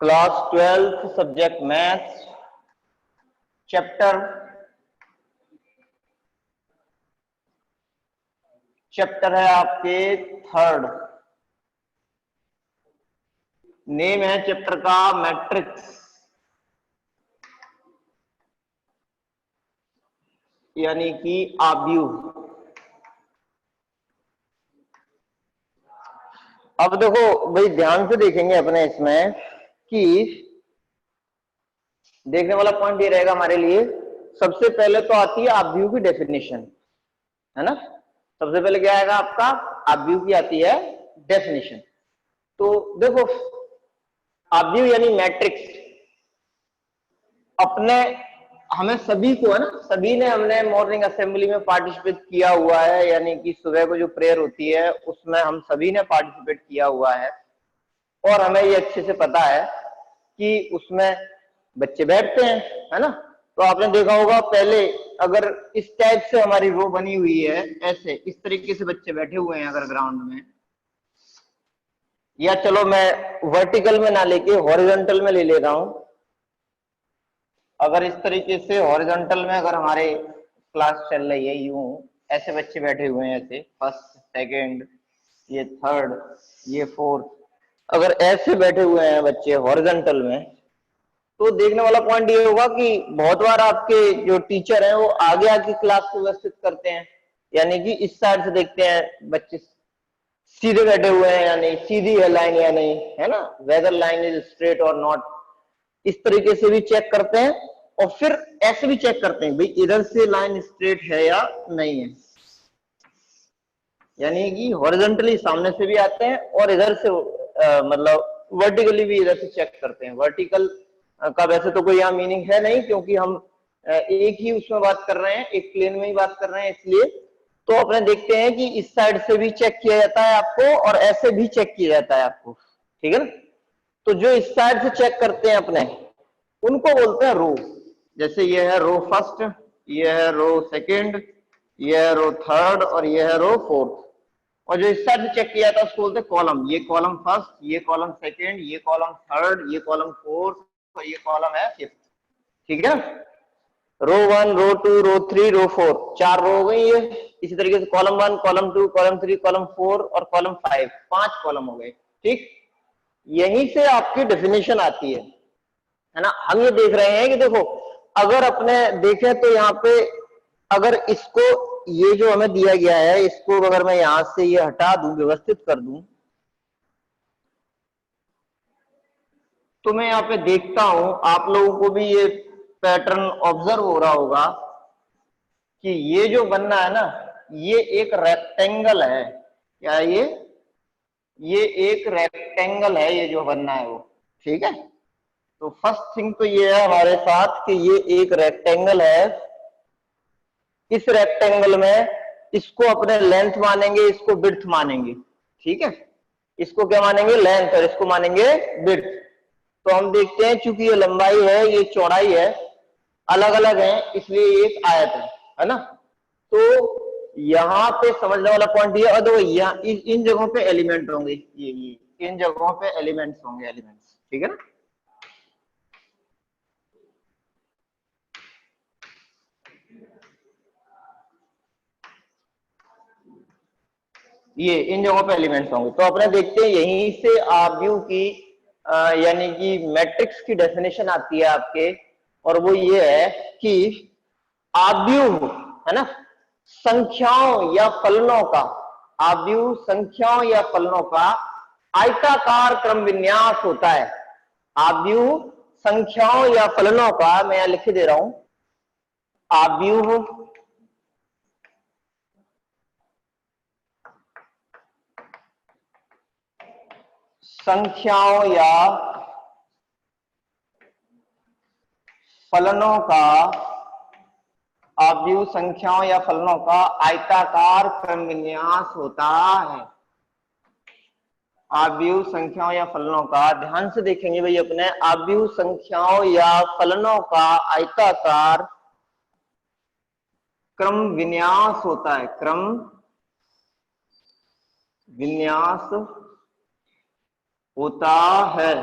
Class 12th subject maths, chapter है आपके third. Name है चैप्टर का मैट्रिक्स, यानी कि आव्यूह। अब देखो भाई, ध्यान से देखेंगे अपने इसमें कि देखने वाला पॉइंट ये रहेगा हमारे लिए। सबसे पहले तो आती है आव्यूह की डेफिनेशन, है ना। सबसे पहले क्या आएगा आपका, आव्यूह की आती है डेफिनेशन। तो देखो, आव्यूह यानी मैट्रिक्स अपने हमें सभी को, है ना, सभी ने हमने मॉर्निंग असेंबली में पार्टिसिपेट किया हुआ है, यानी कि सुबह को जो प्रेयर होती है उसमें हम सभी ने पार्टिसिपेट किया हुआ है। और हमें ये अच्छे से पता है कि उसमें बच्चे बैठते हैं, है ना। तो आपने देखा होगा पहले, अगर इस टाइप से हमारी रो बनी हुई है, ऐसे इस तरीके से बच्चे बैठे हुए हैं अगर ग्राउंड में, या चलो मैं वर्टिकल में ना लेके हॉरिजॉन्टल में ले ले रहा हूं। अगर इस तरीके से हॉरिजॉन्टल में अगर हमारे क्लास चल रही है, यूं ऐसे बच्चे बैठे हुए हैं, ऐसे फर्स्ट सेकंड, ये थर्ड, ये फोर्थ, अगर ऐसे बैठे हुए हैं बच्चे हॉरिजॉन्टल में, तो देखने वाला पॉइंट ये होगा कि बहुत बार आपके जो टीचर हैं वो आगे आके क्लास को व्यवस्थित करते हैं, यानी कि इस साइड से देखते हैं बच्चे सीधे बैठे हुए हैं या नहीं, सीधी है लाइन या नहीं, है ना, वेदर लाइन इज स्ट्रेट और नॉट। इस तरीके से भी चेक करते हैं और फिर ऐसे भी चेक करते हैं भाई इधर से लाइन स्ट्रेट है या नहीं है, यानी कि हॉरिजॉन्टली सामने से भी आते हैं और इधर से मतलब वर्टिकली भी इधर से चेक करते हैं। वर्टिकल का वैसे तो कोई यहाँ मीनिंग है नहीं, क्योंकि हम एक ही उसमें बात कर रहे हैं, एक प्लेन में ही बात कर रहे हैं, इसलिए तो अपने देखते हैं कि इस साइड से भी चेक किया जाता है आपको और ऐसे भी चेक किया जाता है आपको, ठीक है ना। तो जो इस साइड से चेक करते हैं अपने, उनको बोलते हैं रो। जैसे ये है रो फर्स्ट, ये है रो सेकंड, ये है रो थर्ड और ये है रो फोर्थ। और जो इस साइड से चेक किया जाता है उसको बोलते हैं कॉलम। ये कॉलम फर्स्ट, ये कॉलम सेकंड, ये कॉलम थर्ड, ये कॉलम फोर्थ और ये कॉलम है फिफ्थ, ठीक है। रो 1, रो 2, रो 3, रो 4, 4 रो हो गई ये। इसी तरीके से कॉलम 1, कॉलम 2, कॉलम 3, कॉलम 4 और कॉलम 5, 5 कॉलम हो गए, ठीक। यहीं से आपकी डेफिनेशन आती है ना। हम ये देख रहे हैं कि देखो, अगर अपने देखें तो यहाँ पे अगर इसको, ये जो हमें दिया गया है, इसको अगर मैं यहां से ये हटा दूं, व्यवस्थित कर दूं, तो मैं यहाँ पे देखता हूं, आप लोगों को भी ये पैटर्न ऑब्जर्व हो रहा होगा कि ये जो बनना है ना, ये एक रेक्टेंगल है। क्या ये एक रेक्टेंगल है, ये जो बनना है वो, ठीक है। तो फर्स्ट थिंग तो ये है हमारे साथ कि ये एक रेक्टेंगल है। इस रेक्टेंगल में इसको अपने लेंथ मानेंगे, इसको विड्थ मानेंगे, ठीक है। इसको क्या मानेंगे, लेंथ, और इसको मानेंगे विड्थ। तो हम देखते हैं चूंकि ये लंबाई है, ये चौड़ाई है, अलग अलग है, इसलिए ये एक आयत है ना। तो यहाँ पे समझने वाला पॉइंट ये, और यहाँ इन जगहों पे एलिमेंट होंगे, ये इन जगहों पे एलिमेंट्स होंगे, एलिमेंट्स, ठीक है ना। ये इन जगहों पे एलिमेंट्स होंगे। तो अपने देखते हैं यहीं से आव्यूह की यानी कि मैट्रिक्स की डेफिनेशन आती है आपके, और वो ये है कि आव्यूह, है ना, संख्याओं या फलनों का, आव्यूह संख्याओं या फलनों का आयताकार क्रम विन्यास होता है। आव्यूह संख्याओं या फलनों का, मैं यहां लिख दे रहा हूं, आव्यूह संख्याओं या फलनों का, आव्यूह संख्याओं या फलनों का आयताकार क्रम विन्यास होता है। आव्यूह संख्याओं या फलनों का, ध्यान से देखेंगे भाई अपने, आव्यूह संख्याओं या फलनों का आयताकार क्रम विन्यास होता है। क्रम विन्यास होता है।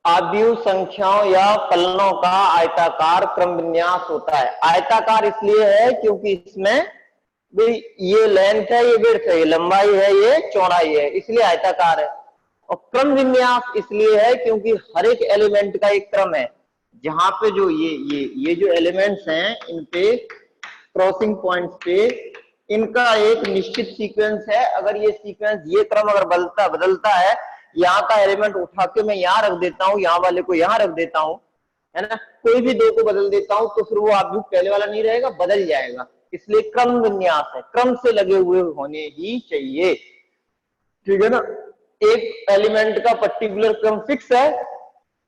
आव्यूह संख्याओं या फलनों का आयताकार क्रम विन्यास होता है। आयताकार इसलिए है क्योंकि इसमें भाई ये लेंथ है, ये विड्थ है, ये लंबाई है, ये चौड़ाई है, इसलिए आयताकार है। और क्रम विन्यास इसलिए है क्योंकि हर एक एलिमेंट का एक क्रम है, जहां पे जो ये जो एलिमेंट्स हैं इन पे क्रॉसिंग पॉइंट्स पे इनका एक निश्चित सीक्वेंस है। अगर ये सीक्वेंस, ये क्रम अगर बदलता है, यहाँ का एलिमेंट उठा के मैं यहाँ रख देता हूँ, यहाँ वाले को यहाँ रख देता हूँ, है ना, कोई भी दो को बदल देता हूं, तो फिर वो आव्यूह पहले वाला नहीं रहेगा, बदल जाएगा। इसलिए क्रम विन्यास है, क्रम से लगे हुए होने ही चाहिए, ठीक है ना। एक एलिमेंट का पर्टिकुलर क्रम फिक्स है,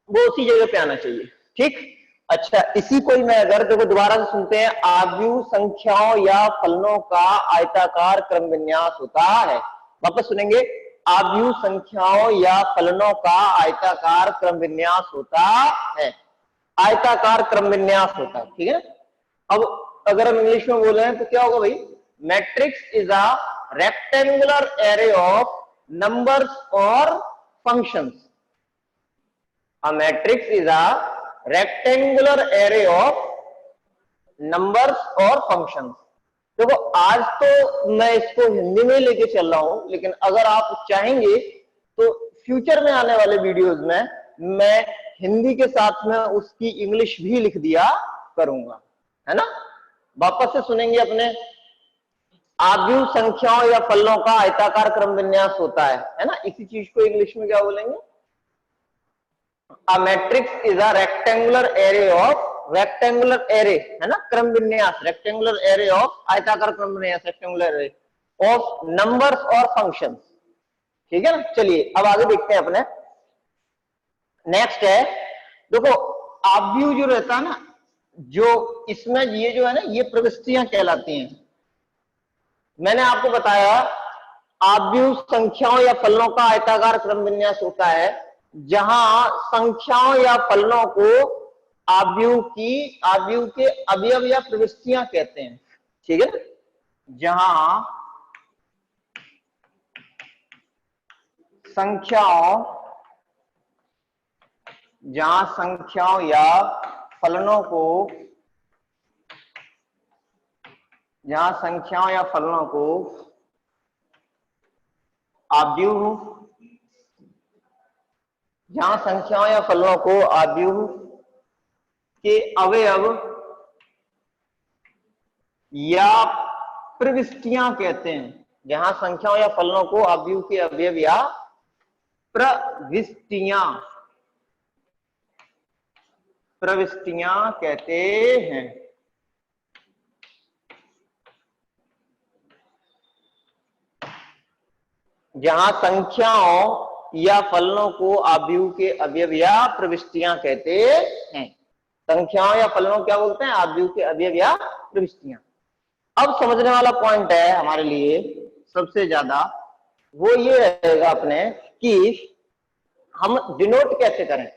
वो उसी जगह पे आना चाहिए, ठीक। अच्छा, इसी को ही मैं अगर देखो दोबारा से सुनते हैं, आव्यूह संख्याओं या फलनों का आयताकार क्रम विन्यास होता है। वापस सुनेंगे, आव्यूह संख्याओं या फलनों का आयताकार क्रम विन्यास होता है, आयताकार क्रम विन्यास होता है, ठीक है। अब अगर हम इंग्लिश में बोल रहे हैं तो क्या होगा भाई, matrix is a rectangular array of numbers और functions. A matrix is a rectangular array of numbers और functions। देखो आज तो मैं इसको हिंदी में लेके चल रहा हूं, लेकिन अगर आप चाहेंगे तो फ्यूचर में आने वाले वीडियोस में मैं हिंदी के साथ में उसकी इंग्लिश भी लिख दिया करूंगा, है ना। वापस से सुनेंगे अपने, आव्यूह संख्याओं या फलनों का आयताकार क्रम विन्यास होता है ना। इसी चीज को इंग्लिश में क्या बोलेंगे, A matrix is a rectangular array of, rectangular array है ना, क्रम विन्यास, rectangular array of, आयताकार क्रम विन्यास, rectangular array of numbers और functions, ठीक है ना। चलिए अब आगे देखते हैं अपने, नेक्स्ट है, देखो आव्यूह जो रहता है ना, जो इसमें ये जो है ना, ये प्रविष्टियां कहलाती हैं। मैंने आपको बताया आव्यूह संख्याओं या फलनों का आयताकार क्रम विन्यास होता है जहां संख्याओं या फलनों को आव्यूह के अवयव या प्रविष्टियां कहते हैं, ठीक है। जहां संख्याओं या फलनों को आव्यूह के अवयव या प्रविष्टियां कहते हैं, जहां संख्याओं या फलनों को आव्यूह के अवयव या प्रविष्टियां कहते हैं। जहां संख्याओं या फलनों को आव्यूह के अवयव या प्रविष्टियां कहते हैं। संख्याओं या फलनों क्या बोलते हैं, आव्यूह के अवयव या प्रविष्टियां। अब समझने वाला पॉइंट है हमारे लिए सबसे ज्यादा, वो ये रहेगा अपने कि हम डिनोट कैसे करें।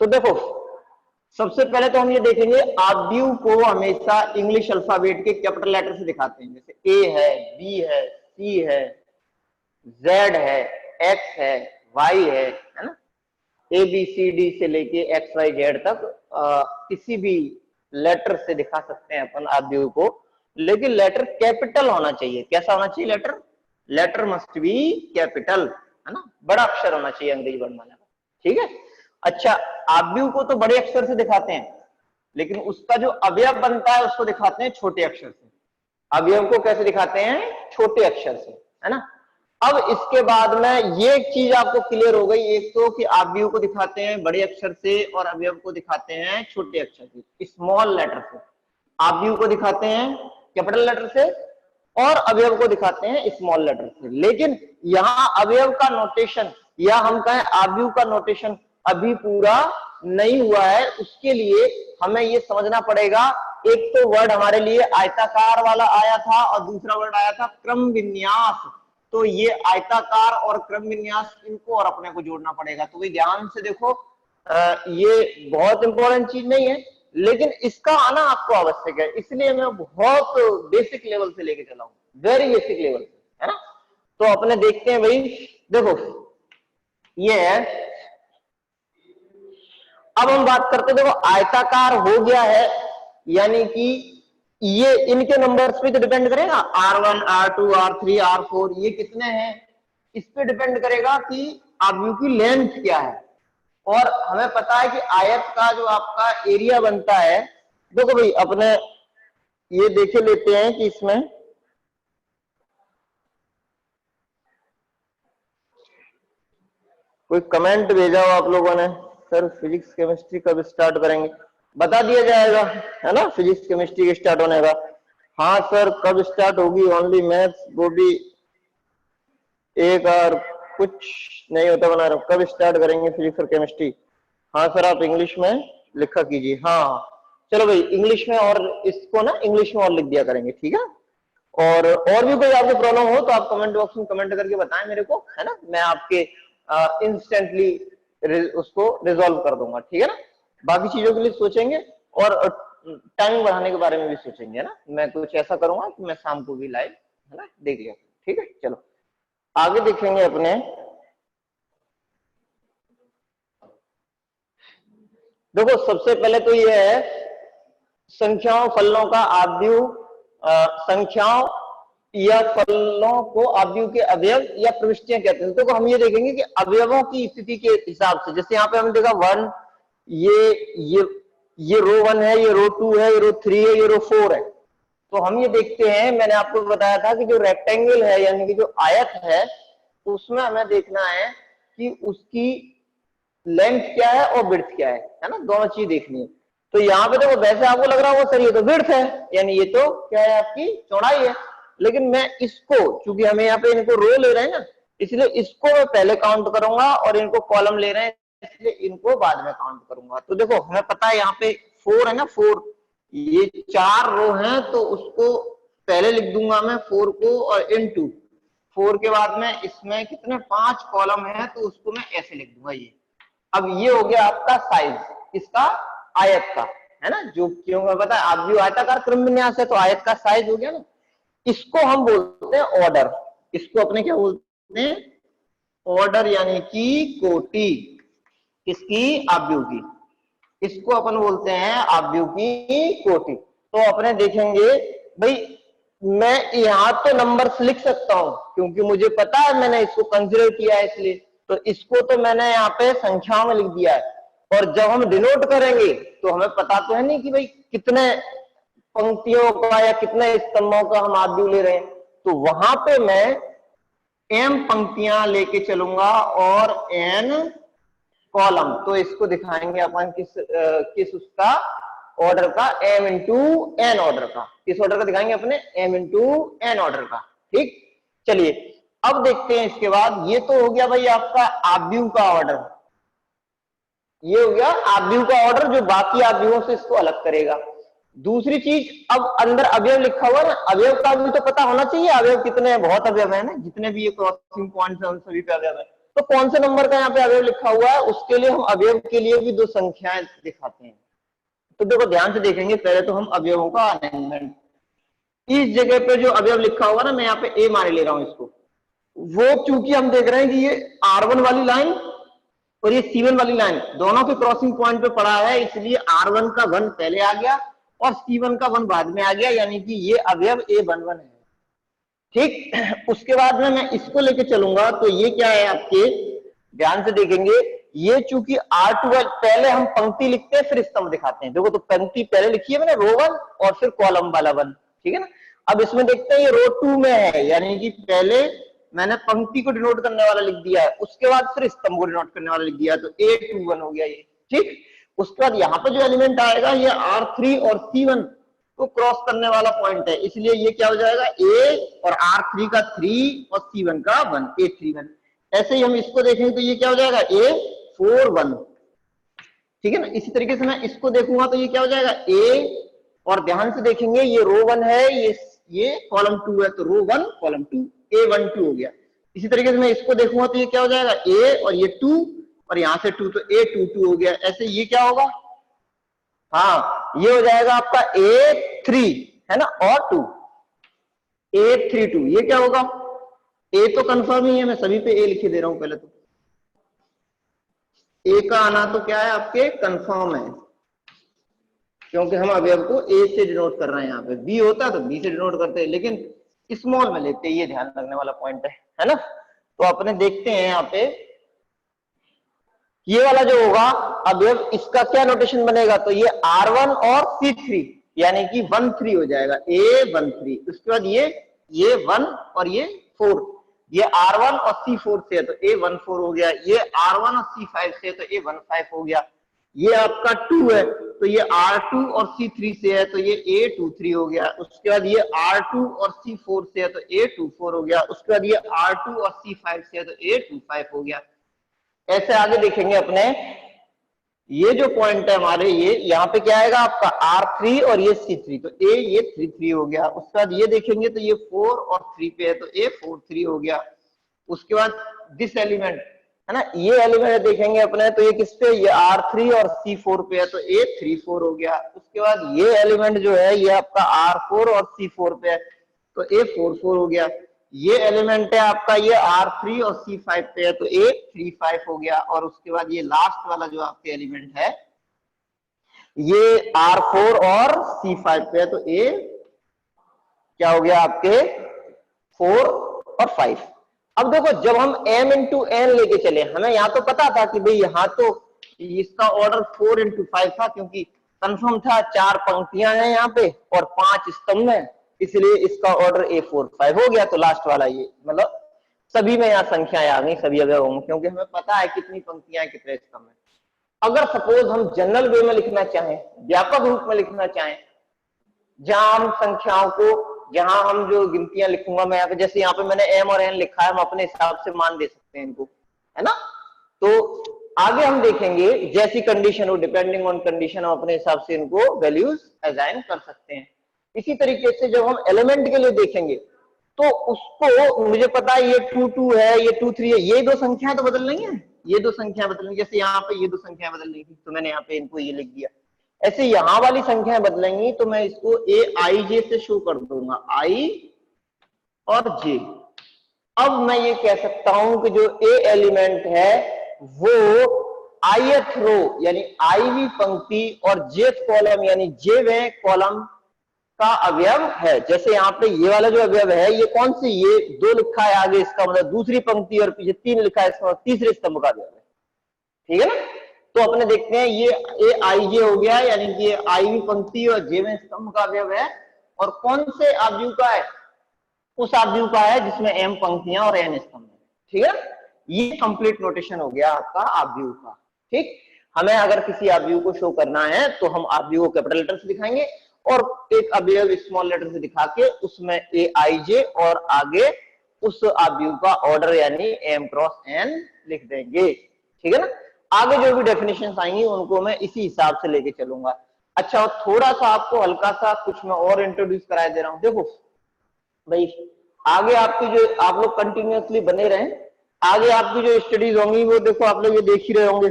तो देखो सबसे पहले तो हम ये देखेंगे, आव्यूह को हमेशा इंग्लिश अल्फाबेट के कैपिटल लेटर से दिखाते हैं, जैसे ए है, बी है, सी है, जेड है, एक्स है, वाई है ना। ए बी सी डी से लेके एक्स वाई जेड तक किसी भी लेटर से दिखा सकते हैं अपन आव्यूह को, लेकिन लेटर कैपिटल होना चाहिए। कैसा होना चाहिए लेटर मस्ट बी कैपिटल, है ना, बड़ा अक्षर होना चाहिए अंग्रेजी वर्णमाला का, ठीक है। अच्छा, आव्यूह को तो बड़े अक्षर से दिखाते हैं, लेकिन उसका जो अवयव बनता है उसको दिखाते हैं छोटे अक्षर से। अवयव को कैसे दिखाते हैं, छोटे अक्षर से, है ना। अब इसके बाद में ये एक चीज आपको क्लियर हो गई, एक तो कि आव्यूह को दिखाते हैं बड़े अक्षर से और अवयव को दिखाते हैं छोटे अक्षर से, स्मॉल लेटर से। आव्यूह को दिखाते हैं कैपिटल लेटर से और अवयव को दिखाते हैं स्मॉल लेटर से। लेकिन यहाँ अवयव का नोटेशन या हम कहें आव्यूह का नोटेशन अभी पूरा नहीं हुआ है। उसके लिए हमें ये समझना पड़ेगा, एक तो वर्ड हमारे लिए आयताकार वाला आया था और दूसरा वर्ड आया था क्रम विन्यास। तो ये आयताकार और क्रम विन्यास, इनको और अपने को जोड़ना पड़ेगा। तो भी ध्यान से देखो, ये बहुत इंपॉर्टेंट चीज नहीं है, लेकिन इसका आना आपको आवश्यक है, इसलिए मैं बहुत बेसिक लेवल से लेके चला हूं, वेरी बेसिक लेवल से, है ना। तो अपने देखते हैं भाई, देखो ये है अब हम बात करते हैं, देखो आयताकार हो गया है, यानी कि ये इनके नंबर्स पे तो डिपेंड करेगा, R1 R2 R3 R4 ये कितने हैं, इस पे डिपेंड करेगा कि आव्यूह की लेंथ क्या है। और हमें पता है कि आयत का जो आपका एरिया बनता है, देखो भाई अपने ये देखे लेते हैं कि इसमें कोई कमेंट भेजा हो आप लोगों ने, सर फिजिक्स केमिस्ट्री कब स्टार्ट करेंगे, बता दिया जाएगा, है ना, फिजिक्स केमिस्ट्री के स्टार्ट होने का। हाँ सर कब स्टार्ट होगी, ओनली मैथ्स, वो भी एक और कुछ नहीं होता बना रहा, कब स्टार्ट करेंगे फिजिक्स और केमिस्ट्री। हाँ सर आप इंग्लिश में लिखा कीजिए। हाँ चलो भाई इंग्लिश में, और इसको ना इंग्लिश में और लिख दिया करेंगे, ठीक है। और भी कोई आपको प्रॉब्लम हो तो आप कमेंट बॉक्स में कमेंट करके बताएं मेरे को, है ना, मैं आपके इंस्टेंटली उसको रिजॉल्व कर दूंगा, ठीक है ना। बाकी चीजों के लिए सोचेंगे और टाइम बढ़ाने के बारे में भी सोचेंगे, है ना। मैं कुछ ऐसा करूंगा कि मैं शाम को भी लाइव, है ना, देख लिया, ठीक है। चलो आगे देखेंगे अपने, देखो सबसे पहले तो ये है संख्याओं फलनों का आव्यूह, संख्याओं या फलनों को आव्यूह के अवयव या प्रविष्टियां कहते हैं। तो हम ये देखेंगे कि अवयवों की स्थिति के हिसाब से, जैसे यहाँ पे हमने देखा 1, ये रो 1 है, ये रो 2 है, ये रो 3 है, ये रो 4 है। तो हम ये देखते हैं, मैंने आपको बताया था कि जो रेक्टेंगल है यानी कि जो आयत है, उसमें हमें देखना है कि उसकी लेंथ क्या है और विड्थ क्या है ना, दोनों चीज देखनी है। तो यहाँ पे देखो वैसे आपको लग रहा होगा सर ये तो विड्थ है, यानी ये तो क्या है आपकी चौड़ाई है, लेकिन मैं इसको, चूंकि हमें यहाँ पे इनको रो ले रहे हैं ना, इसलिए इसको मैं पहले काउंट करूंगा और इनको कॉलम ले रहे हैं इसलिए इनको बाद में काउंट करूंगा। तो देखो हमें पता है यहाँ पे 4 है ना, 4, ये 4 रो है तो उसको पहले लिख दूंगा मैं 4 को, और इनटू 4 के बाद में इसमें कितने 5 कॉलम है तो उसको मैं ऐसे लिख दूंगा ये। अब ये हो गया आपका साइज इसका आयत का, है ना, जो क्यों मैं पता है आव्यूह आयताकार क्रम विन्यास है तो आयत का साइज हो गया ना। इसको हम बोलते हैं ऑर्डर, इसको अपने क्या बोलते हैं, ऑर्डर, यानी कि कोटि किसकी, आव्यूह की, इसको अपन बोलते हैं आव्यूह की कोटि। तो अपने देखेंगे भाई मैं यहां तो नंबर्स लिख सकता हूं क्योंकि मुझे पता है मैंने इसको कंसीडर किया है, इसलिए तो इसको तो मैंने यहाँ पे संख्याओं में लिख दिया है। और जब हम डिनोट करेंगे तो हमें पता तो है नहीं कि भाई कितने पंक्तियों का या कितने स्तंभों का हम आव्यूह ले रहे हैं, तो वहां पे मैं m पंक्तियां लेके चलूंगा और n कॉलम। तो इसको दिखाएंगे अपन किस उसका ऑर्डर का, m इंटू एन ऑर्डर का, किस ऑर्डर का दिखाएंगे अपने, m इंटू एन ऑर्डर का, ठीक। चलिए अब देखते हैं इसके बाद, ये तो हो गया भाई आपका आव्यूह का ऑर्डर, ये हो गया आव्यूह का ऑर्डर जो बाकी आव्यूहों से इसको अलग करेगा। दूसरी चीज, अब अंदर अवयव लिखा हुआ ना, अवयव का भी तो पता होना चाहिए, अवयव कितने हैं, बहुत अवयव है ना, जितने भी ये क्रॉसिंग पॉइंट्स हैं उन सभी पे अवयव है। तो कौन से नंबर का यहाँ पे अवयव लिखा हुआ है, उसके लिए हम अवयव के लिए भी 2 संख्याएं दिखाते हैं। तो देखो ध्यान से देखेंगे, पहले तो हम अवयवों का अरेंजमेंट, इस जगह पे जो अवयव लिखा हुआ ना, मैं यहाँ पे ए मान ले रहा हूं इसको, वो चूंकि हम देख रहे हैं कि ये R1 वाली लाइन और ये C1 वाली लाइन दोनों के क्रॉसिंग पॉइंट पे पड़ा है, इसलिए R1 का 1 पहले आ गया और C1 का 1 बाद में आ गया, यानी कि ये अवयव A11 है, ठीक। उसके बाद में मैं इसको लेके चलूंगा तो ये क्या है आपके, ध्यान से देखेंगे, ये चूंकि R2 पहले हम पंक्ति लिखते हैं फिर स्तंभ दिखाते हैं, देखो तो पंक्ति पहले लिखी है मैंने रो 1 और फिर कॉलम वाला 1, ठीक है ना। अब इसमें देखते हैं ये रो 2 में है, यानी कि पहले मैंने पंक्ति को डिनोट करने वाला लिख दिया है, उसके बाद फिर स्तंभ को डिनोट करने वाला लिख दिया, तो A21 हो गया ये, ठीक। उसके बाद यहाँ पे जो एलिमेंट आएगा ये R3 और C1 को क्रॉस करने वाला पॉइंट है, इसलिए ये क्या हो जाएगा A, और R3 का 3 और C1 का 1, A31। ऐसे ही हम इसको देखेंगे तो ये क्या हो जाएगा A41, ठीक है ना। इसी तरीके से मैं इसको देखूंगा तो ये क्या हो जाएगा A, और ध्यान से देखेंगे ये रो 1 है, ये कॉलम 2 है, तो रो 1 कॉलम 2, A12 हो गया। इसी तरीके से मैं इसको देखूंगा तो ये क्या हो जाएगा A, और ये 2 और यहां से 2 तो A22 हो गया। ऐसे ये क्या होगा, हाँ ये हो जाएगा आपका A3, है ना, और 2 A32, ये क्या होगा, A तो कंफर्म ही है, मैं सभी पे A लिखे दे रहा हूं पहले तो, ए का आना तो क्या है आपके कंफर्म है, क्योंकि हम अवयव को ए से डिनोट कर रहे हैं। यहाँ पे बी होता तो बी से डिनोट करते हैं, लेकिन स्मॉल में लेते हैं, ये ध्यान रखने वाला पॉइंट है ना। तो अपने देखते हैं यहाँ पे ये वाला जो होगा अवयव, इसका क्या नोटेशन बनेगा, तो ये R1 और C3 यानी कि 1 3 हो जाएगा, A1 3। उसके बाद ये 1 और ये 4, ये R1 और C4 से है तो A1 4 हो गया, ये R1 और C5 से है तो A1 5 हो गया, ये आपका 2 है तो ये R2 और C3 से है तो ये A2 3 हो गया, उसके बाद ये R2 और C4 से है तो A2 4 हो गया, उसके बाद ये R2 और C5 से है तो A2 5 हो गया। ऐसे आगे देखेंगे अपने, ये जो पॉइंट है हमारे, ये यहाँ पे क्या आएगा आपका R3 और ये C3, तो A ये 3 3 हो गया। उसके बाद ये देखेंगे तो ये 4 और 3 पे है तो A 4 3 हो गया। उसके बाद दिस एलिमेंट है ना, ये एलिमेंट देखेंगे अपने तो ये किस पे, ये R3 और C4 पे है तो A 3 4 हो गया। उसके बाद ये एलिमेंट जो है ये आपका R4 और C4 पे है तो A 4 4 हो गया। ये एलिमेंट है आपका ये R3 और C5 पे है तो A 3 5 हो गया। और उसके बाद ये लास्ट वाला जो आपके एलिमेंट है ये R4 और C5 पे है तो A क्या हो गया आपके 4 और 5। अब देखो जब हम m इंटू n लेके चले, हमें यहाँ तो पता था कि भाई यहाँ तो इसका ऑर्डर 4 इंटू 5 था, क्योंकि कंफर्म था 4 पंक्तियां हैं यहाँ पे और 5 स्तंभ हैं, इसलिए इसका ऑर्डर A4 5 हो गया। तो लास्ट वाला ये मतलब सभी में यहाँ संख्याएं आ गई, सभी अवयव होंगे, क्योंकि हमें पता है कितनी पंक्तियां हैं कितने स्तंभ है। अगर सपोज हम जनरल वे में लिखना चाहें, व्यापक रूप में लिखना चाहें, जहां हम संख्याओं को, जहां हम जो गिनतियां लिखूंगा मैं यहाँ पे, जैसे यहाँ पे मैंने m और n लिखा है, हम अपने हिसाब से मान दे सकते हैं इनको, है ना। तो आगे हम देखेंगे जैसी कंडीशन हो, डिपेंडिंग ऑन कंडीशन हम अपने हिसाब से इनको वैल्यूज असाइन कर सकते हैं। इसी तरीके से जब हम एलिमेंट के लिए देखेंगे तो उसको, मुझे पता है ये 2 2 है, ये 2 3 है, ये दो संख्याएं तो बदल नहीं है, ये दो संख्याएं बदल नहीं, जैसे यहाँ पे ये दो संख्याएं बदल रही थी तो मैंने यहाँ पे इनको ये लिख दिया। ऐसे यहां वाली संख्याएं बदलेंगी तो मैं इसको AIJ से शो कर दूंगा, I और J। अब मैं ये कह सकता हूं कि जो A एलिमेंट है वो ith रो यानी IV पंक्ति और jth कॉलम यानी jवें कॉलम का अवयव है। जैसे यहाँ पे ये वाला जो अवयव है ये कौन सी, ये 2 लिखा है आगे, इसका मतलब दूसरी पंक्ति, और पीछे 3 लिखा है, इसका मतलब तीसरे स्तंभ का अवयव है, ठीक है ना। तो अपने देखते हैं ये AIJ हो गया, यानी कि ये IV पंक्ति और jवें स्तंभ का अवयव है, और कौन से आव्यूह का है, उस आव्यूह का है जिसमें m पंक्तियां और n स्तंभ है, ठीक है। ये कंप्लीट नोटेशन हो गया आपका आव्यूह का, ठीक। हमें अगर किसी आव्यूह को शो करना है तो हम आव्यूह को कैपिटल लेटर से दिखाएंगे और एक अवयव स्मॉल लेटर से दिखा के उसमें AIJ और आगे उस आव्यूह का ऑर्डर यानी m क्रॉस n लिख देंगे, ठीक है ना। आगे जो भी डेफिनेशंस आएंगी उनको मैं इसी हिसाब से लेके चलूंगा। अच्छा, और थोड़ा सा आपको हल्का सा कुछ मैं और इंट्रोड्यूस करा दे रहा हूं। देखो भाई, आगे आपकी जो, आप लोग कंटिन्यूअसली बने रहें, आगे आपकी जो स्टडीज होंगी वो देखो आप लोग ये देख ही रहे होंगे।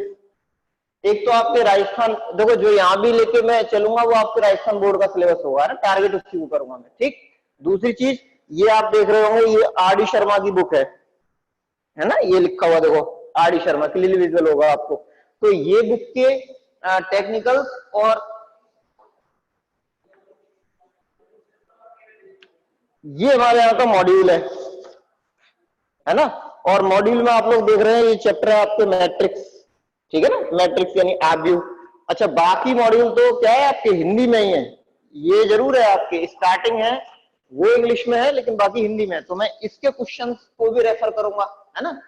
एक तो आपके राजस्थान, देखो जो यहाँ भी लेके मैं चलूंगा वो आपके राजस्थान बोर्ड का सिलेबस होगा ना, टारगेट उसी को करूंगा मैं, ठीक। दूसरी चीज ये आप देख रहे होंगे, ये RD शर्मा की बुक है ना, ये लिखा हुआ देखो RD शर्मा, क्लियरली विजुअल होगा आपको। तो ये बुक के टेक्निकल और ये हमारे यहाँ का मॉड्यूल है ना। और मॉड्यूल में आप लोग देख रहे हैं ये चैप्टर है आपके मैट्रिक्स, ठीक है ना, मैट्रिक्स यानी आव्यूह। अच्छा, बाकी मॉड्यूल तो क्या है आपके हिंदी में ही है, ये जरूर है आपके, स्टार्टिंग है वो इंग्लिश में है लेकिन बाकी हिंदी में है। तो मैं इसके क्वेश्चंस को भी रेफर करूंगा, है ना।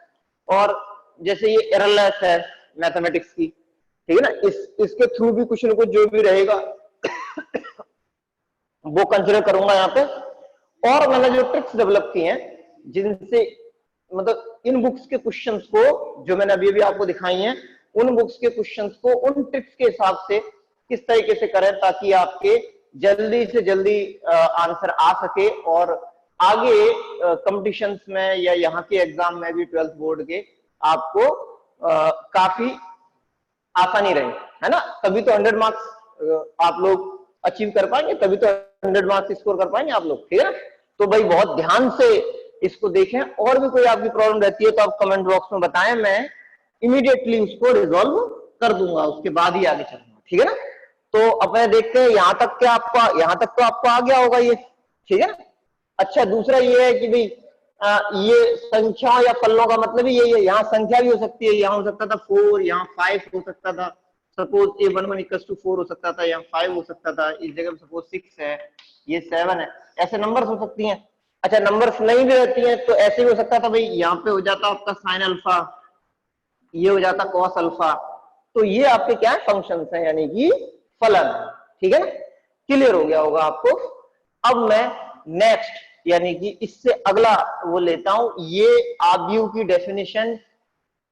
और जैसे ये एररलेस है मैथमेटिक्स की, ठीक है ना, इसके थ्रू भी कुछ ना कुछ जो भी रहेगा वो कंसिडर करूंगा यहाँ पे। और मैंने जो ट्रिक्स डेवलप की हैं जिनसे, मतलब इन बुक्स के क्वेश्चंस को जो मैंने अभी अभी आपको दिखाई हैं, उन बुक्स के क्वेश्चंस को उन ट्रिक्स के हिसाब से किस तरीके से करें ताकि आपके जल्दी से जल्दी आंसर आ सके और आगे कंपटीशंस में या यहाँ के एग्जाम में भी 12th बोर्ड के आपको काफी आसानी रहे, है ना। तभी तो 100 मार्क्स आप लोग अचीव कर पाएंगे, तभी तो 100 मार्क्स स्कोर कर पाएंगे आप लोग, ठीक है। तो भाई बहुत ध्यान से इसको देखें, और भी कोई आपकी प्रॉब्लम रहती है तो आप कमेंट बॉक्स में बताएं, मैं इमीडिएटली उसको रिजॉल्व कर दूंगा, उसके बाद ही आगे चलूंगा, ठीक है ना। तो अपने देखते हैं यहां तक क्या आपको, यहां तक तो आपको आ गया होगा ये, ठीक है ना। अच्छा, दूसरा ये है कि भाई ये संख्याओं या फलनों का मतलब ही यही है, यहाँ संख्या भी हो सकती है, यहाँ हो सकता था 4, यहाँ 5 हो सकता था, सपोज ए 1 1 = 4 हो सकता था, यहाँ 5 हो सकता था, इस जगह पे सपोज 6 है, ये 7 है, ऐसे नंबर्स हो सकती हैं। अच्छा, नंबर्स नहीं भी रहती हैं तो ऐसे भी हो सकता था भाई, यहाँ पे हो जाता आपका साइन अल्फा, ये हो जाता कॉस अल्फा, तो ये आपके क्या है, फंक्शंस है, यानी कि फलन, ठीक है ना। क्लियर हो गया होगा आपको। अब मैं नेक्स्ट यानी कि इससे अगला वो लेता हूं, ये आव्यूह की डेफिनेशन,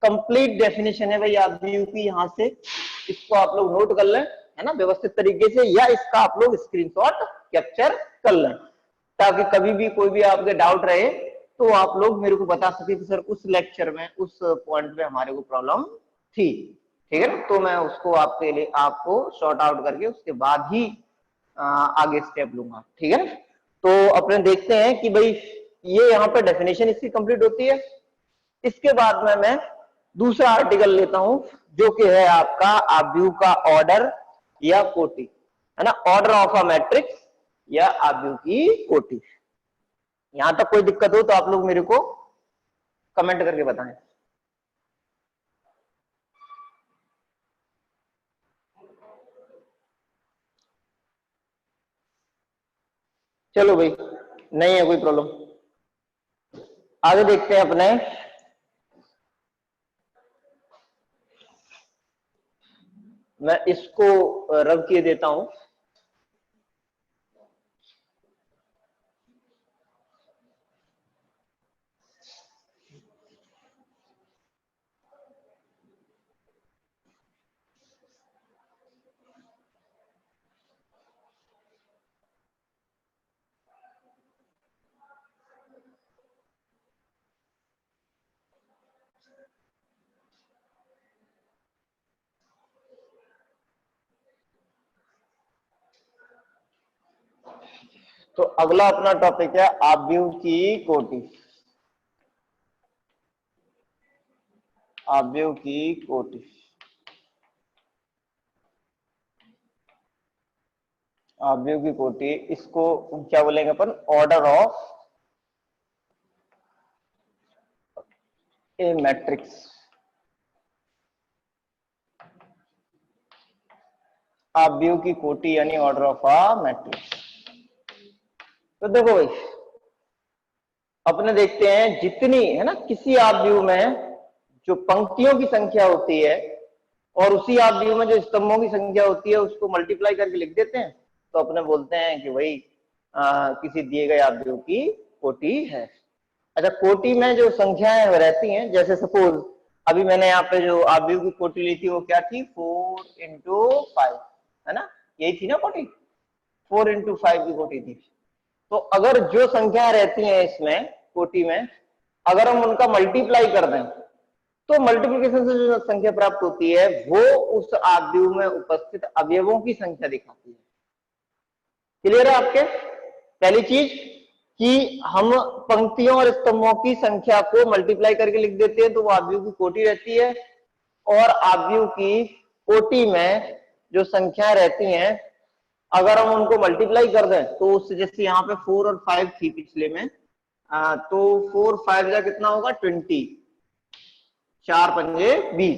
कंप्लीट डेफिनेशन है भाई आव्यूह की, यहां से इसको आप लोग नोट कर लें, है ना, व्यवस्थित तरीके से, या इसका आप लोग स्क्रीनशॉट कैप्चर कर लें, ताकि कभी भी कोई भी आपके डाउट रहे तो आप लोग मेरे को बता सके कि सर उस लेक्चर में उस पॉइंट पे हमारे को प्रॉब्लम थी, ठीक है ना। तो मैं उसको आपके लिए आपको सॉर्ट आउट करके उसके बाद ही आगे स्टेप लूंगा, ठीक है ना। तो अपने देखते हैं कि भाई ये यहाँ पे डेफिनेशन इसकी कंप्लीट होती है। इसके बाद में मैं दूसरा आर्टिकल लेता हूं, जो कि है आपका आव्यूह का ऑर्डर या कोटि, है ना, ऑर्डर ऑफ अ मैट्रिक्स या आव्यूह की कोटि। यहां तक कोई दिक्कत हो तो आप लोग मेरे को कमेंट करके बताएं। चलो भाई, नहीं है कोई प्रॉब्लम, आगे देखते हैं अपने। मैं इसको रब किए देता हूं। तो अगला अपना टॉपिक है आव्यूह की कोटि। आव्यूह की कोटि, आव्यूह की कोटि, इसको क्या बोलेंगे अपन, ऑर्डर ऑफ ए मैट्रिक्स। आव्यूह की कोटि यानी ऑर्डर ऑफ अ मैट्रिक्स। तो देखो भाई, अपने देखते हैं जितनी, है ना, किसी आव्यूह में जो पंक्तियों की संख्या होती है और उसी आव्यूह में जो स्तंभों की संख्या होती है उसको मल्टीप्लाई करके लिख देते हैं, तो अपने बोलते हैं कि भाई किसी दिए गए आव्यूह की कोटि है। अच्छा, कोटि में जो संख्याएं रहती हैं, जैसे सपोज अभी मैंने यहाँ पे जो आव्यूह की कोटि ली थी वो क्या थी, 4 × 5, है ना, यही थी ना कोटि, 4 × 5 की कोटि थी। तो अगर जो संख्या रहती है इसमें कोटि में, अगर हम उनका मल्टीप्लाई कर दें तो मल्टीप्लिकेशन से जो संख्या प्राप्त होती है वो उस आव्यूह में उपस्थित अवयवों की संख्या दिखाती है। क्लियर है आपके? पहली चीज कि हम पंक्तियों और स्तंभों की संख्या को मल्टीप्लाई करके लिख देते हैं तो वो आव्यूह की कोटि रहती है, और आव्यूह की कोटि में जो संख्या रहती हैं अगर हम उनको मल्टीप्लाई कर दें तो उससे, जैसे यहाँ पे 4 और 5 थी पिछले में, तो 4 5 जा कितना होगा, 20, 4 पंजे 20।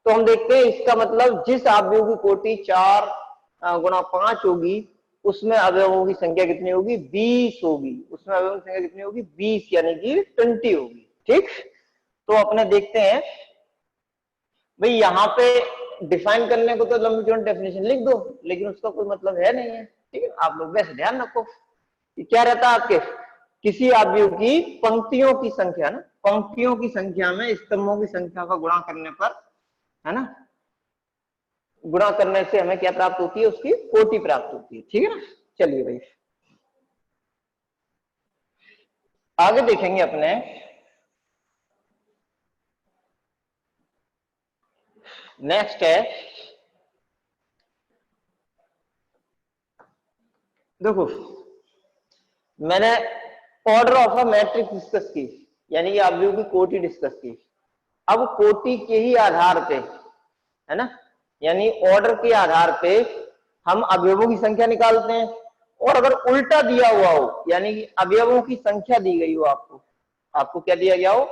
तो हम देखते हैं इसका मतलब जिस आव्यूह की कोटि 4 × 5 होगी उसमें अवयवों की संख्या कितनी होगी, 20 होगी, उसमें अवयवों की संख्या कितनी होगी, 20 यानी कि 20 होगी, ठीक। तो अपने देखते हैं भाई, यहाँ पे डिफाइन करने को तो लंबी चौड़ी डेफिनेशन लिख दो, लेकिन उसका कोई मतलब है नहीं है, ठीक है। आप लोग वैसे ध्यान रखो कि क्या रहता है आपके, किसी आव्यूह की पंक्तियों की संख्या ना, पंक्तियों की संख्या में स्तंभों की संख्या का गुणा करने पर, है ना, गुणा करने से हमें क्या प्राप्त होती है, उसकी कोटि प्राप्त होती है, ठीक है ना। चलिए भाई आगे देखेंगे अपने। नेक्स्ट है, देखो मैंने order of a matrix discuss की, यानी कि आव्यूह की कोटि डिस्कस की। अब कोटि के ही आधार पे, है ना, यानी ऑर्डर के आधार पे हम अवयवों की संख्या निकालते हैं। और अगर उल्टा दिया हुआ हो, यानी कि अवयवों की संख्या दी गई हो, आपको क्या दिया गया हो,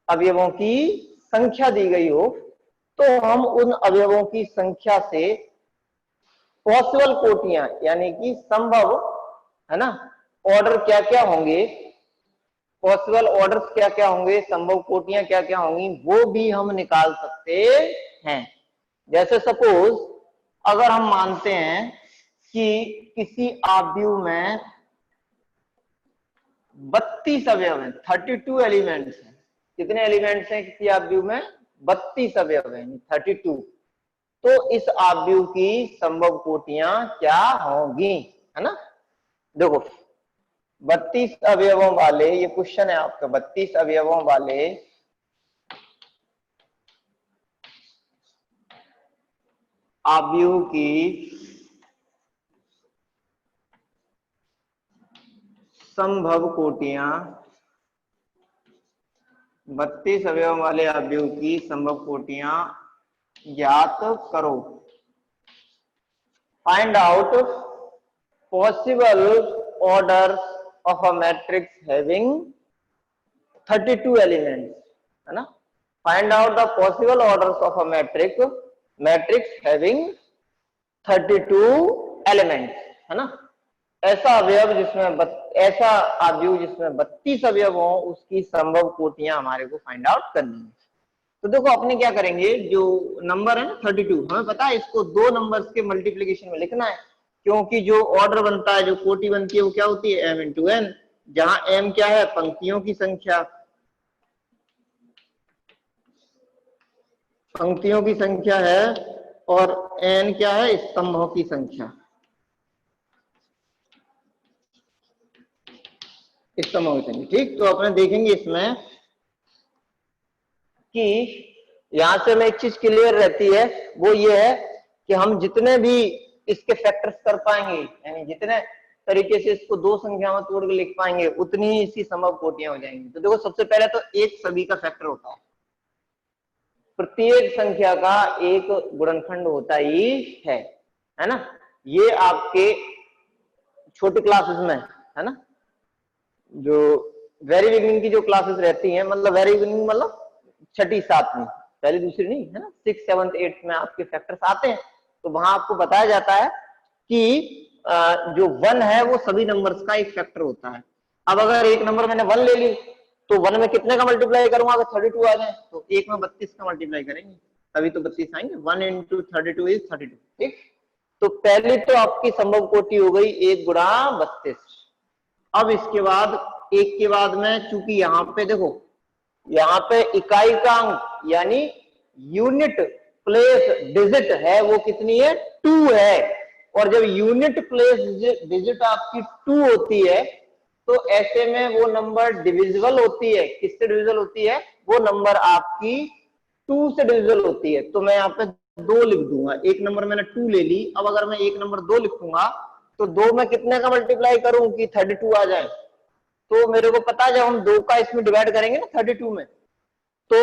अवयवों की संख्या दी गई हो, तो हम उन अवयवों की संख्या से पॉसिबल कोटियां, यानी कि संभव, है ना, ऑर्डर क्या क्या होंगे, पॉसिबल ऑर्डर्स क्या क्या होंगे, संभव कोटियां क्या क्या होंगी, वो भी हम निकाल सकते हैं। जैसे सपोज अगर हम मानते हैं कि किसी आव्यूह में 32 अवयव हैं, 32 एलिमेंट्स हैं। कितने एलिमेंट्स हैं किसी आव्यूह में? 32 अवयव हैं, 32। तो इस आव्यूह की संभव कोटियां क्या होंगी, है ना। देखो 32 अवयवों वाले, ये क्वेश्चन है आपका, 32 अवयवों वाले आव्यूह की संभव कोटियां, 32 अवयवों वाले आव्यूह की संभव कोटियां ज्ञात करो। Find out possible orders of a matrix having 32 elements, है ना। Find out the possible orders of a matrix having 32 elements, है ना। ऐसा अवयव जिसमें ऐसा आव्यूह जिसमें 32 अवयव हो, उसकी संभव कोटियां हमारे को फाइंड आउट करनी है। तो देखो अपने क्या करेंगे, जो नंबर है ना 32, हमें पता है इसको दो नंबर्स के मल्टीप्लीकेशन में लिखना है, क्योंकि जो ऑर्डर बनता है, जो कोटि बनती है, वो क्या होती है, m इंटू एन, जहां m क्या है, पंक्तियों की संख्या, पंक्तियों की संख्या है, और n क्या है, स्तंभों की संख्या, स्तंभों की संख्या। ठीक, तो अपने देखेंगे इसमें कि यहां से हमें एक चीज क्लियर रहती है, वो ये है कि हम जितने भी इसके फैक्टर्स कर पाएंगे, यानी जितने तरीके से इसको दो संख्या में तोड़ के लिख पाएंगे, उतनी ही इसकी संभव कोटियां हो जाएंगी। तो देखो सबसे पहले तो एक सभी का फैक्टर होता है, प्रत्येक संख्या का एक गुणनखंड होता ही है ना। ये आपके छोटी क्लासेस में, है ना, जो वेरी बिगिनिंग की जो क्लासेस रहती हैं, मतलब वेरी बिगिनिंग मतलब छठी सातवीं, पहली दूसरी नहीं, है ना, 6, 7, 8 में आपके फैक्टर्स आते हैं। तो वहां आपको बताया जाता है कि जो 1 है वो सभी नंबर्स का एक फैक्टर होता है। अब अगर एक नंबर मैंने 1 ले ली, तो 1 में कितने का मल्टीप्लाई करूंगा, अगर 32 आ जाए, तो एक में 32 का मल्टीप्लाई करेंगे, तभी तो 32 आएंगे। 1 इंटू 32 इज 32। ठीक, तो पहली तो आपकी संभव कोटि हो गई 1 गुणा 32। अब इसके बाद एक के बाद में, चूंकि यहाँ पे देखो, यहाँ पे इकाई का अंक यानी यूनिट प्लेस डिजिट है, वो कितनी है, 2 है। और जब यूनिट प्लेस डिजिट आपकी 2 होती है, तो ऐसे में वो नंबर डिविजिबल होती है। किससे डिविजिबल होती है, वो नंबर आपकी 2 से डिविजिबल होती है। तो मैं यहाँ पे 2 लिख दूंगा, एक नंबर मैंने 2 ले ली। अब अगर मैं एक नंबर 2 लिखूंगा, तो 2 में कितने का मल्टीप्लाई करूं कि 32 आ जाए, तो मेरे को पता है जब हम 2 का इसमें डिवाइड करेंगे ना 32 में, तो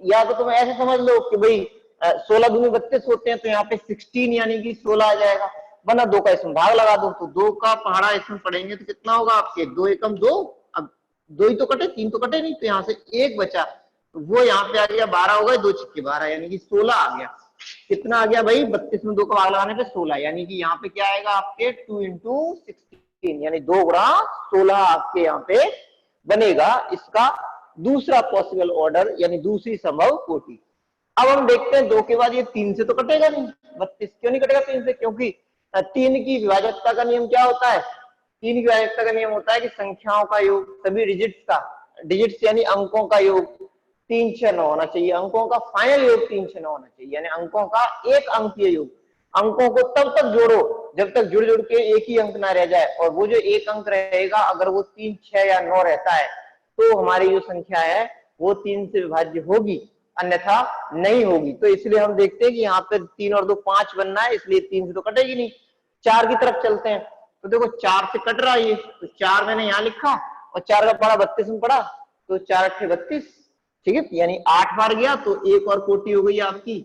या तो तुम ऐसे समझ लो कि भाई 16 दूनी 32 होते हैं, तो यहाँ पे 16 यानी कि 16 आ जाएगा, वरना 2 का इसमें भाग लगा दो, तो 2 का पहाड़ा इसमें पड़ेंगे तो कितना होगा आपके, 2 एकम 2, अब 2 ही तो कटे, 3 तो कटे नहीं, तो यहाँ से 1 बचा, तो वो यहाँ पे आ गया 12 हो गए, 2 छिक्के 12, यानी कि 16 आ गया। कितना आ गया भाई, 32 में 2 का भाग लगाने पे 16, यानी कि यहाँ पे क्या आएगा आपके 2 इंटू 16, यानी 2 गुणा 16 आपके यहाँ पे बनेगा इसका दूसरा पॉसिबल ऑर्डर, यानी दूसरी संभव कोटि। अब हम देखते हैं 2 के बाद ये 3 से तो कटेगा नहीं, 32 क्यों नहीं कटेगा 3 से, क्योंकि 3 की विभाजकता का नियम क्या होता है, 3 की विभाजकता का नियम होता है कि संख्याओं का योग, सभी डिजिट्स का, डिजिट्स यानी अंकों का योग 3, 6, 9 होना चाहिए, अंकों का फाइनल योग 3, 6, 9 होना चाहिए, यानी अंकों का एक अंकीय योग। अंकों को तब तक जोड़ो जब तक जुड़ जुड़ के एक ही अंक ना रह जाए, और वो जो एक अंक रहेगा अगर वो 3, 6 या 9 रहता है, तो हमारी जो संख्या है वो 3 से विभाज्य होगी, अन्यथा नहीं होगी। तो इसलिए हम देखते हैं कि यहाँ पे 3 और 2 5 बनना है, इसलिए 3 से तो कटेगी नहीं। 4 की तरफ चलते हैं, तो देखो 4 से कट रहा है ये, तो 4 मैंने यहाँ लिखा, और 4 का पढ़ा 32 में पढ़ा, तो 4 अट्ठे 32, ठीक है, यानी 8 बार गया तो एक और कोटि हो गई आपकी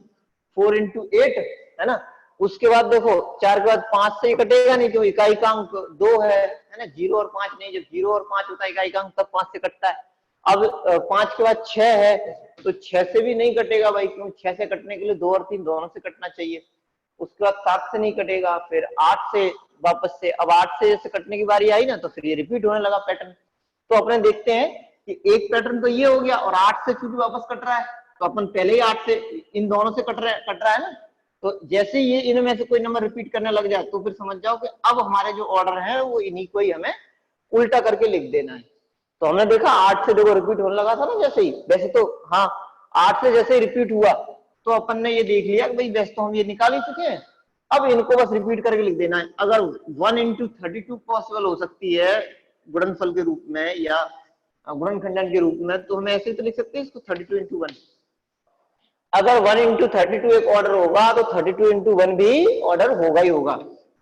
4 into 8, है ना। उसके बाद देखो 4 के बाद 5 से कटेगा नहीं, क्यों इकाई का अंक 2 है ना, 0 और 5 नहीं, जब 0 और 5 होता है इकाई का अंक तब 5 से कटता है। अब 5 के बाद 6 है तो 6 से भी नहीं कटेगा भाई, क्यों 6 से कटने के लिए 2 और 3 दोनों से कटना चाहिए। उसके बाद 7 से नहीं कटेगा, फिर 8 से वापस से, अब 8 से जैसे कटने की बारी आई ना तो फिर ये रिपीट होने लगा पैटर्न। तो अपने देखते हैं कि एक पैटर्न तो ये हो गया, और 8 से चूंकि वापस कट रहा है तो अपन पहले ही 8 से इन दोनों से कट रहा है ना, तो जैसे ये इनमें से कोई नंबर रिपीट करने लग जाए तो फिर समझ जाओ कि अब हमारे जो ऑर्डर है वो इन्हीं को ही हमें उल्टा करके लिख देना है। तो हमने देखा 8 से देखो रिपीट होने लगा था ना जैसे ही, वैसे तो हाँ 8 से जैसे ही रिपीट हुआ तो अपन ने ये देख लिया कि भाई वैसे तो हम ये निकाल ही चुके हैं, अब इनको बस रिपीट करके लिख देना है। अगर 1 into 32 पॉसिबल हो सकती है गुणनफल के रूप में या गुणनखंडन के रूप में, तो हम ऐसे तो लिख सकते हैं इसको 32 into 1। अगर 1 into 32 एक ऑर्डर होगा तो 32 into 1 भी ऑर्डर होगा ही होगा।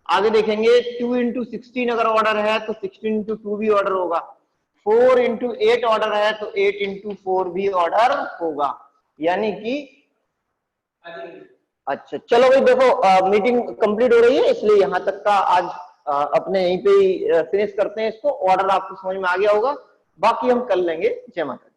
आगे देखेंगे 2 into 16 अगर ऑर्डर है तो 16 into 2 भी ऑर्डर होगा। 4 into 8 ऑर्डर है तो 8 into 4 भी ऑर्डर होगा। यानी कि अच्छा चलो भाई देखो मीटिंग कंप्लीट हो रही है, इसलिए यहां तक का आज अपने यहीं पे ही फिनिश करते हैं इसको। ऑर्डर आपको समझ में आ गया होगा, बाकी हम कल लेंगे। जय माता।